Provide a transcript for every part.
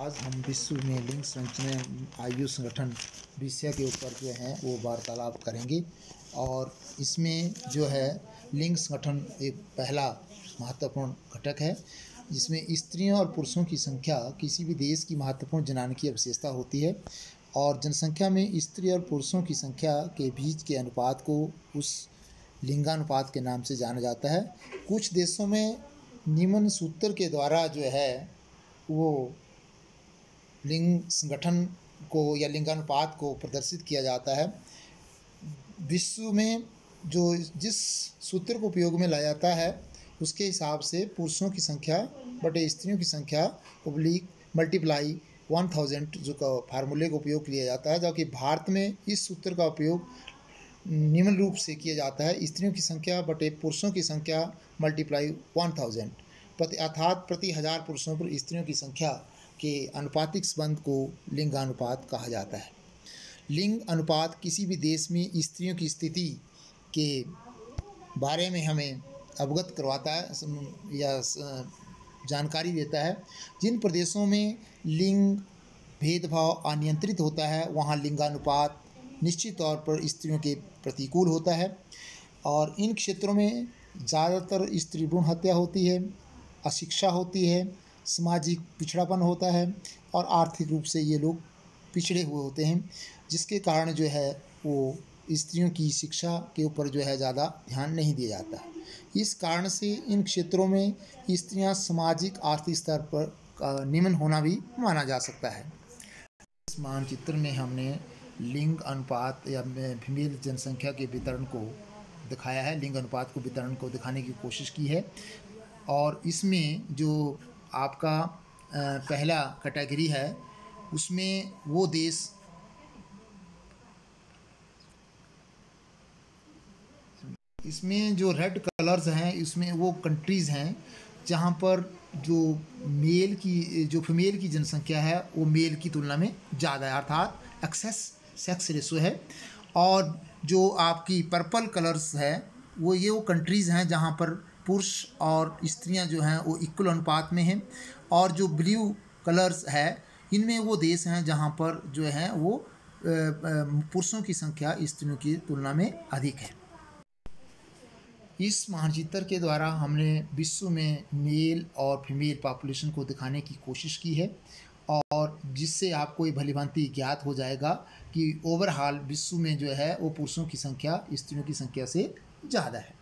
आज हम विश्व में लिंग संरचना आयु संगठन विषय के ऊपर जो है वो वार्तालाप करेंगे। और इसमें जो है लिंग संगठन एक पहला महत्वपूर्ण घटक है, जिसमें स्त्रियों और पुरुषों की संख्या किसी भी देश की महत्वपूर्ण जनानकीय विशेषता होती है। और जनसंख्या में स्त्री और पुरुषों की संख्या के बीच के अनुपात को उस लिंगानुपात के नाम से जाना जाता है। कुछ देशों में निम्न सूत्र के द्वारा जो है वो लिंग संगठन को या लिंगानुपात को प्रदर्शित किया जाता है। विश्व में जो जिस सूत्र को उपयोग में लाया जाता है उसके हिसाब से पुरुषों की संख्या बटे स्त्रियों की संख्या ओब्लिक मल्टीप्लाई 1000 जो का फार्मूले का उपयोग किया जाता है, जबकि भारत में इस सूत्र का उपयोग निम्न रूप से किया जाता है: स्त्रियों की संख्या बटे पुरुषों की संख्या मल्टीप्लाई 1000 अर्थात प्रति 1000 पुरुषों पर स्त्रियों की संख्या के अनुपातिक संबंध को लिंगानुपात कहा जाता है। लिंग अनुपात किसी भी देश में स्त्रियों की स्थिति के बारे में हमें अवगत करवाता है या जानकारी देता है। जिन प्रदेशों में लिंग भेदभाव अनियंत्रित होता है वहाँ लिंगानुपात निश्चित तौर पर स्त्रियों के प्रतिकूल होता है, और इन क्षेत्रों में ज़्यादातर स्त्री भ्रूण हत्या होती है, अशिक्षा होती है, सामाजिक पिछड़ापन होता है और आर्थिक रूप से ये लोग पिछड़े हुए होते हैं, जिसके कारण जो है वो स्त्रियों की शिक्षा के ऊपर जो है ज़्यादा ध्यान नहीं दिया जाता। इस कारण से इन क्षेत्रों में स्त्रियां सामाजिक आर्थिक स्तर पर निम्न होना भी माना जा सकता है। इस मानचित्र में हमने लिंग अनुपात या फीमेल जनसंख्या के वितरण को दिखाया है, लिंग अनुपात को वितरण को दिखाने की कोशिश की है। और इसमें जो आपका पहला कैटेगरी है उसमें वो देश इसमें जो रेड कलर्स हैं इसमें वो कंट्रीज़ हैं जहाँ पर जो फीमेल की जनसंख्या है वो मेल की तुलना में ज़्यादा है, अर्थात एक्सेस सेक्स रेशो है। और जो आपकी पर्पल कलर्स है वो कंट्रीज़ हैं जहाँ पर पुरुष और स्त्रियां जो हैं वो इक्वल अनुपात में हैं। और जो ब्लू कलर्स है इनमें वो देश हैं जहाँ पर जो है वो पुरुषों की संख्या स्त्रियों की तुलना में अधिक है। इस मानचित्र के द्वारा हमने विश्व में मेल और फीमेल पॉपुलेशन को दिखाने की कोशिश की है, और जिससे आपको ये भलीभांति ज्ञात हो जाएगा कि ओवरऑल विश्व में जो है वो पुरुषों की संख्या स्त्रियों की संख्या से ज़्यादा है।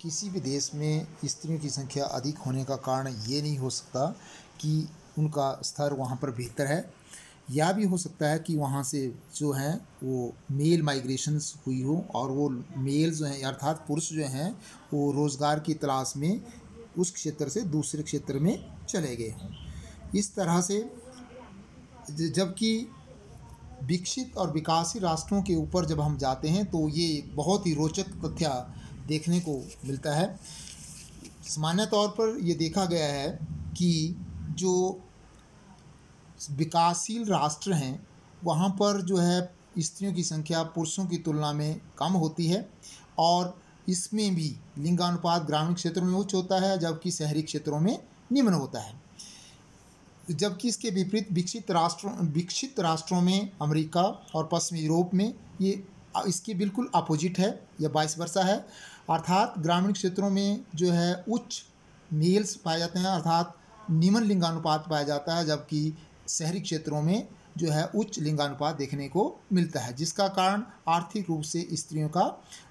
किसी भी देश में स्त्रियों की संख्या अधिक होने का कारण ये नहीं हो सकता कि उनका स्तर वहाँ पर बेहतर है, या भी हो सकता है कि वहाँ से जो हैं वो मेल माइग्रेशंस हुई हो और वो मेल जो हैं अर्थात पुरुष जो हैं वो रोज़गार की तलाश में उस क्षेत्र से दूसरे क्षेत्र में चले गए हों। इस तरह से जबकि विकसित और विकासशील राष्ट्रों के ऊपर जब हम जाते हैं तो ये बहुत ही रोचक तथ्य देखने को मिलता है। सामान्य तौर पर ये देखा गया है कि जो विकासशील राष्ट्र हैं वहाँ पर जो है स्त्रियों की संख्या पुरुषों की तुलना में कम होती है, और इसमें भी लिंगानुपात ग्रामीण क्षेत्रों में उच्च होता है जबकि शहरी क्षेत्रों में निम्न होता है। जबकि इसके विपरीत विकसित राष्ट्रों में अमेरिका और पश्चिमी यूरोप में ये इसके बिल्कुल अपोजिट है या वाइस वर्सा है, अर्थात ग्रामीण क्षेत्रों में जो है उच्च मेल्स पाए जाते हैं अर्थात निम्न लिंगानुपात पाया जाता है, जबकि शहरी क्षेत्रों में जो है उच्च लिंगानुपात देखने को मिलता है, जिसका कारण आर्थिक रूप से स्त्रियों का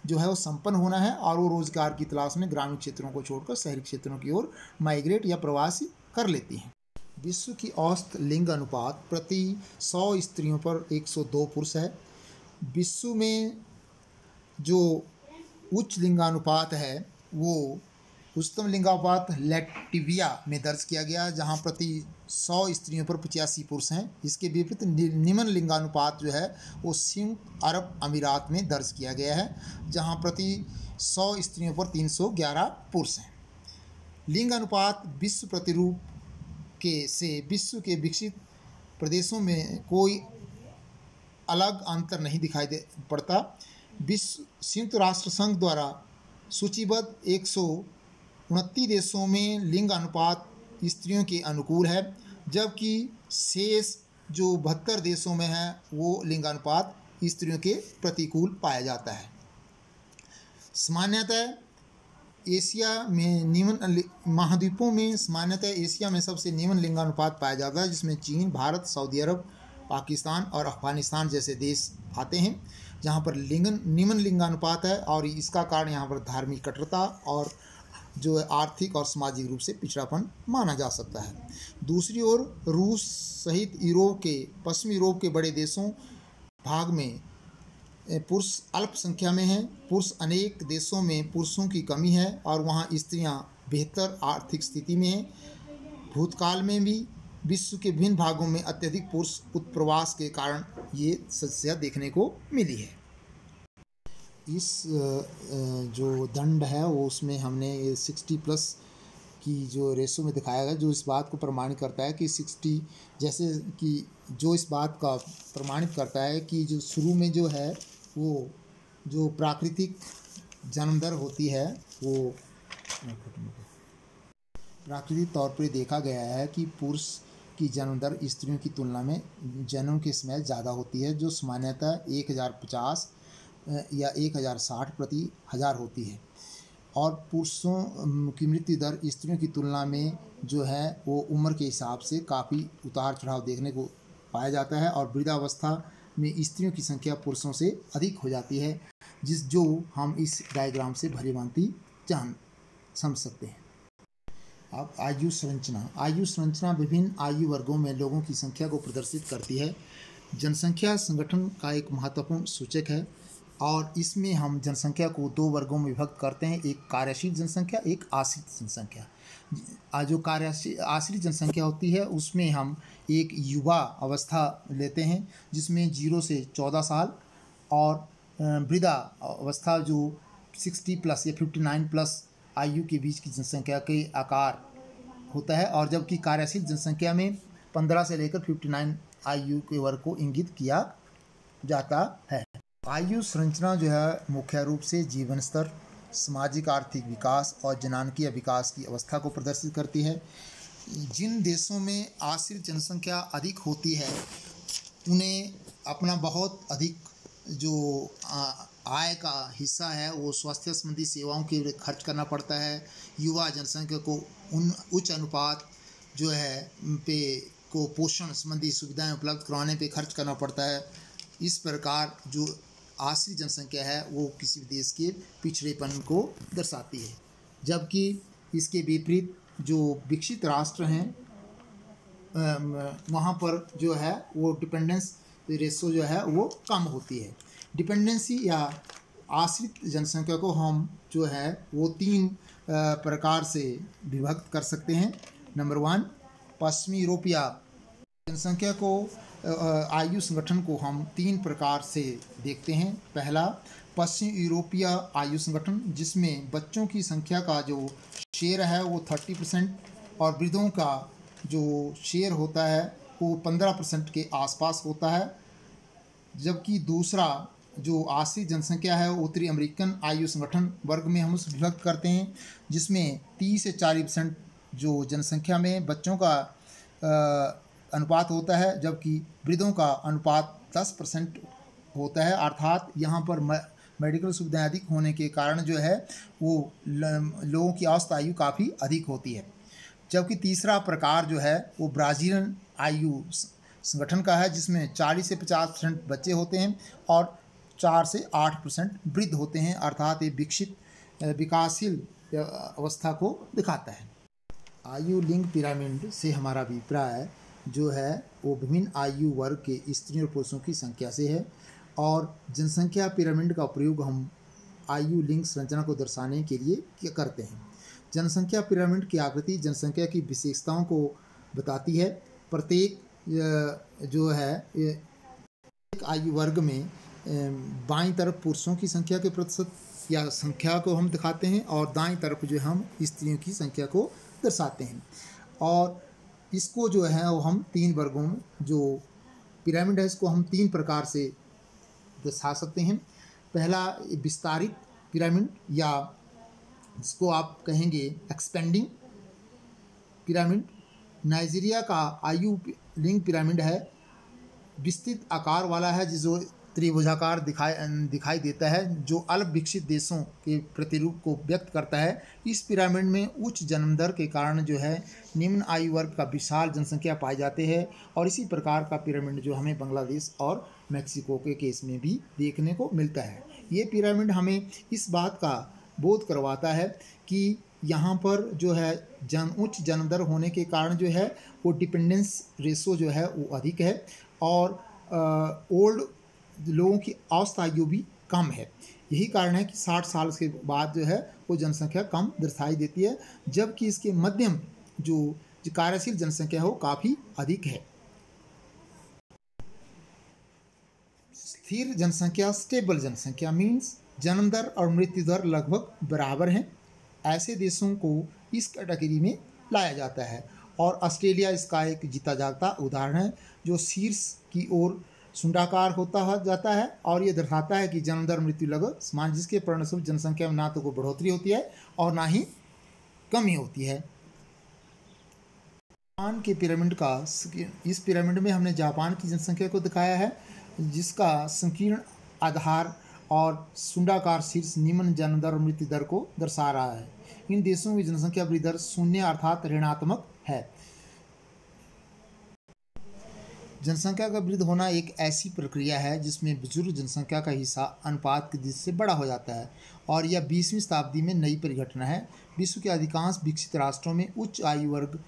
जो है वो संपन्न होना है और वो रोजगार की तलाश में ग्रामीण क्षेत्रों को छोड़कर शहरी क्षेत्रों की ओर माइग्रेट या प्रवास कर लेती हैं। विश्व की औसत लिंग अनुपात प्रति 100 स्त्रियों पर 102 पुरुष है। विश्व में जो उच्च लिंगानुपात है वो उच्चतम लिंगानुपात लैटविया में दर्ज किया गया जहां प्रति 100 स्त्रियों पर 85 पुरुष हैं। इसके विपरीत निम्न लिंगानुपात जो है वो संयुक्त अरब अमीरात में दर्ज किया गया है जहां प्रति 100 स्त्रियों पर 311 पुरुष हैं। लिंग अनुपात विश्व प्रतिरूप से विश्व के विकसित प्रदेशों में कोई अलग अंतर नहीं दिखाई पड़ता। विश्व संयुक्त राष्ट्र संघ द्वारा सूचीबद्ध 129 देशों में लिंग अनुपात स्त्रियों के अनुकूल है, जबकि शेष जो 72 देशों में है वो लिंगानुपात स्त्रियों के प्रतिकूल पाया जाता है। सामान्यतः एशिया में निम्न महाद्वीपों में सामान्यतः एशिया में सबसे निम्न लिंगानुपात पाया जाता है, जिसमें चीन, भारत, सऊदी अरब, पाकिस्तान और अफगानिस्तान जैसे देश आते हैं, जहाँ पर निम्न लिंगानुपात है। और इसका कारण यहाँ पर धार्मिक कट्टरता और जो है आर्थिक और सामाजिक रूप से पिछड़ापन माना जा सकता है। दूसरी ओर रूस सहित पश्चिमी यूरोप के बड़े देशों भाग में पुरुष अल्प संख्या में हैं। पुरुष अनेक देशों में पुरुषों की कमी है और वहाँ स्त्रियाँ बेहतर आर्थिक स्थिति में हैं। भूतकाल में भी विश्व के विभिन्न भागों में अत्यधिक पुरुष उत्प्रवास के कारण ये समस्या देखने को मिली है। इस जो दंड है वो उसमें हमने 60+ की जो रेशो में दिखाया गया, जो इस बात को प्रमाणित करता है कि 60 जैसे कि जो इस बात का प्रमाणित करता है कि जो शुरू में जो है वो जो प्राकृतिक जन्म दर होती है वो प्राकृतिक तौर पर देखा गया है कि पुरुष की जन्म दर स्त्रियों की तुलना में जन्म के समय ज़्यादा होती है, जो सामान्यतः 1050 या 1060 प्रति हज़ार होती है। और पुरुषों की मृत्यु दर स्त्रियों की तुलना में जो है वो उम्र के हिसाब से काफ़ी उतार चढ़ाव देखने को पाया जाता है। और वृद्धावस्था में स्त्रियों की संख्या पुरुषों से अधिक हो जाती है, जो हम इस डायग्राम से भलीभांति समझ सकते हैं। अब आयु संरचना विभिन्न आयु वर्गों में लोगों की संख्या को प्रदर्शित करती है। जनसंख्या संगठन का एक महत्वपूर्ण सूचक है और इसमें हम जनसंख्या को 2 वर्गों में विभक्त करते हैं, एक कार्यशील जनसंख्या, एक आश्रित जनसंख्या। जो आश्रित जनसंख्या होती है उसमें हम एक युवा अवस्था लेते हैं जिसमें 0 से 14 साल और वृद्धा अवस्था जो 60+ या 59+ आयु के बीच की जनसंख्या के आकार होता है। और जबकि कार्यशील जनसंख्या में 15 से लेकर 59 आयु के वर्ग को इंगित किया जाता है। आयु संरचना जो है मुख्य रूप से जीवन स्तर, सामाजिक आर्थिक विकास और जनानकीय विकास की अवस्था को प्रदर्शित करती है। जिन देशों में आश्रित जनसंख्या अधिक होती है उन्हें अपना बहुत अधिक जो आय का हिस्सा है वो स्वास्थ्य संबंधी सेवाओं के लिए खर्च करना पड़ता है। युवा जनसंख्या को उच्च अनुपात जो है को पोषण संबंधी सुविधाएं उपलब्ध कराने पे खर्च करना पड़ता है। इस प्रकार जो आश्रित जनसंख्या है वो किसी देश के पिछड़ेपन को दर्शाती है, जबकि इसके विपरीत जो विकसित राष्ट्र हैं वहाँ पर जो है वो डिपेंडेंस रेशो जो है वो कम होती है। डिपेंडेंसी या आश्रित जनसंख्या को हम जो है वो 3 प्रकार से विभक्त कर सकते हैं। नंबर 1, पश्चिमी यूरोपीय जनसंख्या को आयु संगठन को हम 3 प्रकार से देखते हैं। पहला, पश्चिम यूरोपीय आयु संगठन, जिसमें बच्चों की संख्या का जो शेयर है वो 30% और वृद्धों का जो शेयर होता है वो 15% के आसपास होता है। जबकि दूसरा जो आश्रित जनसंख्या है वो उत्तरी अमेरिकन आयु संगठन वर्ग में हम उसे विभक्त करते हैं, जिसमें 30 से 40% जो जनसंख्या में बच्चों का अनुपात होता है, जबकि वृद्धों का अनुपात 10% होता है। अर्थात यहाँ पर मेडिकल सुविधाएं अधिक होने के कारण जो है वो लोगों की औसत आयु काफ़ी अधिक होती है। जबकि तीसरा प्रकार जो है वो ब्राज़ीलियन आयु संगठन का है, जिसमें 40 से 50% बच्चे होते हैं और 4 से 8% वृद्ध होते हैं। अर्थात ये विकासशील अवस्था को दिखाता है। आयु लिंग पिरामिड से हमारा अभिप्राय जो है वो विभिन्न आयु वर्ग के स्त्रियों और पुरुषों की संख्या से है और जनसंख्या पिरामिड का प्रयोग हम आयु लिंग संरचना को दर्शाने के लिए करते हैं। जनसंख्या पिरामिड की आकृति जनसंख्या की विशेषताओं को बताती है। प्रत्येक जो है एक आयु वर्ग में बाईं तरफ पुरुषों की संख्या के प्रतिशत या संख्या को हम दिखाते हैं और दाईं तरफ जो हम स्त्रियों की संख्या को दर्शाते हैं। और इसको जो है वो हम 3 वर्गों में जो पिरामिड है इसको हम 3 प्रकार से दर्शा सकते हैं। पहला विस्तारित पिरामिड या जिसको आप कहेंगे एक्सपेंडिंग पिरामिड। नाइजीरिया का आयु लिंग पिरामिड है, विस्तृत आकार वाला है, जो त्रिभुजाकार दिखाई देता है, जो अल्प विकसित देशों के प्रतिरूप को व्यक्त करता है। इस पिरामिड में उच्च जन्म दर के कारण जो है निम्न आयु वर्ग का विशाल जनसंख्या पाई जाती है, और इसी प्रकार का पिरामिड जो हमें बांग्लादेश और मेक्सिको के केस में भी देखने को मिलता है। ये पिरामिड हमें इस बात का बोध करवाता है कि यहाँ पर जो है उच्च जन्म दर होने के कारण जो है वो डिपेंडेंस रेशो जो है वो अधिक है, और ओल्ड लोगों की औसत आयु भी कम है। यही कारण है कि 60 साल के बाद जो है वो जनसंख्या कम दर्शाई देती है, जबकि इसके मध्यम जो कार्यशील जनसंख्या है वो काफ़ी अधिक है। स्थिर जनसंख्या, स्टेबल जनसंख्या मीन्स जन्म दर और मृत्यु दर लगभग बराबर हैं। ऐसे देशों को इस कैटेगरी में लाया जाता है, और ऑस्ट्रेलिया इसका एक जीता जागता उदाहरण है, जो शीर्ष की ओर सुंडाकार होता जाता है, और ये दर्शाता है कि जन्म दर मृत्यु लगभग समान, जिसके परिणामस्वरूप जनसंख्या में ना तो कोई बढ़ोतरी होती है और ना ही कमी होती है। जापान के पिरामिड का, इस पिरामिड में हमने जापान की जनसंख्या को दिखाया है, जिसका संकीर्ण आधार और सुंडाकार शीर्ष निम्न जन्म दर और मृत्यु दर को दर्शा रहा है। इन देशों की जनसंख्या वृद्धि दर शून्य अर्थात ऋणात्मक है। जनसंख्या का वृद्धि होना एक ऐसी प्रक्रिया है जिसमें बुजुर्ग जनसंख्या का हिस्सा अनुपात की दृष्टि से बड़ा हो जाता है, और यह 20वीं शताब्दी में नई परिघटना है। विश्व के अधिकांश विकसित राष्ट्रों में उच्च आयु वर्ग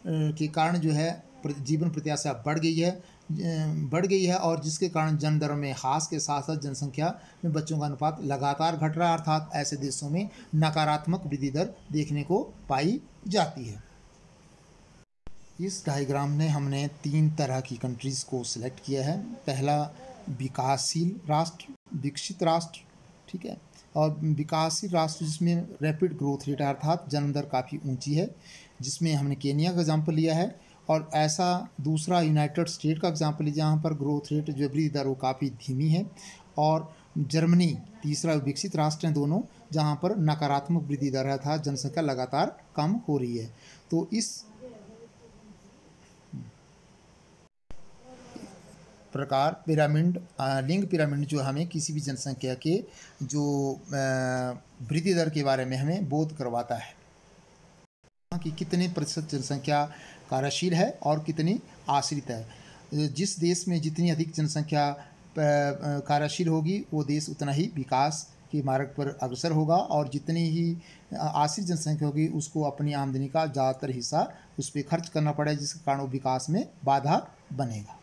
के कारण जो है जीवन प्रत्याशा बढ़ गई है, और जिसके कारण जन्म दरों में ह्रास के साथ साथ जनसंख्या में बच्चों का अनुपात लगातार घट रहा है, अर्थात ऐसे देशों में नकारात्मक वृद्धि दर देखने को पाई जाती है। इस डायग्राम में हमने 3 तरह की कंट्रीज़ को सिलेक्ट किया है। पहला विकासशील राष्ट्र, विकसित राष्ट्र, ठीक है, और विकासशील राष्ट्र जिसमें रैपिड ग्रोथ रेट अर्थात जन्म दर काफ़ी ऊंची है, जिसमें हमने केनिया का एग्जाम्पल लिया है, और ऐसा दूसरा यूनाइटेड स्टेट का एग्जाम्पल लिया जहाँ पर ग्रोथ रेट जो वृद्धि दर वो काफ़ी धीमी है, और जर्मनी तीसरा विकसित राष्ट्र हैं दोनों, जहाँ पर नकारात्मक वृद्धि दर है अर्थात जनसंख्या लगातार कम हो रही है। तो इस प्रकार पिरामिड, लिंग पिरामिड जो हमें किसी भी जनसंख्या के जो वृद्धि दर के बारे में हमें बोध करवाता है कि कितने प्रतिशत जनसंख्या कार्यशील है और कितनी आश्रित है। जिस देश में जितनी अधिक जनसंख्या कार्यशील होगी वो देश उतना ही विकास के मार्ग पर अग्रसर होगा, और जितनी ही आश्रित जनसंख्या होगी उसको अपनी आमदनी का ज़्यादातर हिस्सा उस पर खर्च करना पड़ेगा, जिसके कारण वो विकास में बाधा बनेगा।